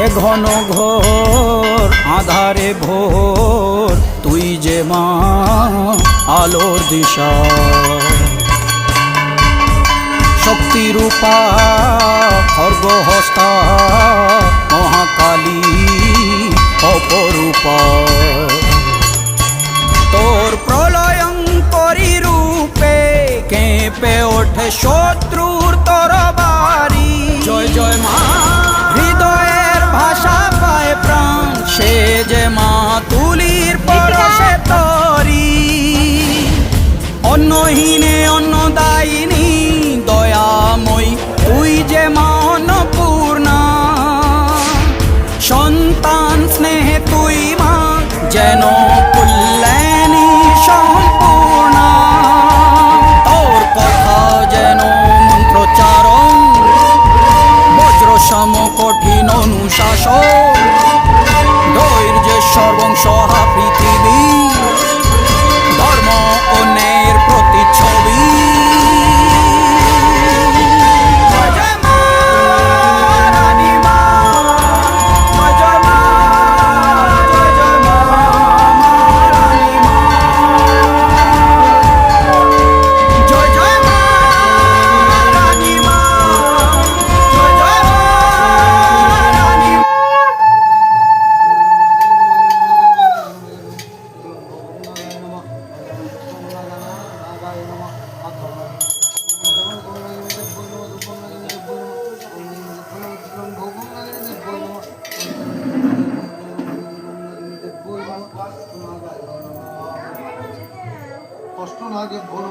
এ ঘন ঘোর আধারে ভোর তুই যে মা আলোর দিশা শক্তিরূপা খর্গহস্তা মহাকালী অপরূপা তোর প্রলয়ঙ্করী রূপে কেঁপে ওঠে শত্রুর তরবারি জয় জয় মা হৃদয়ের ভাষা পায় প্রাণ সে যে মা তুলির পরশে তরি অন্নহীনে অন্নদায়িনী দয়াময়ী তুই যে মা অন্নপূর্ণা সন্তান স্নেহে তুই মা যেন কল্যাণী সম্পূর্ণা তোর কথা যেন মন্ত্রোচ্চারণ বজ্র সম কঠিন অনুশাসন ধৈর্যের সর্বংসহা পৃথিবী ধর্ম ও ন্যায়ের প্রতিচ্ছবি কষ্ট না যে ভুল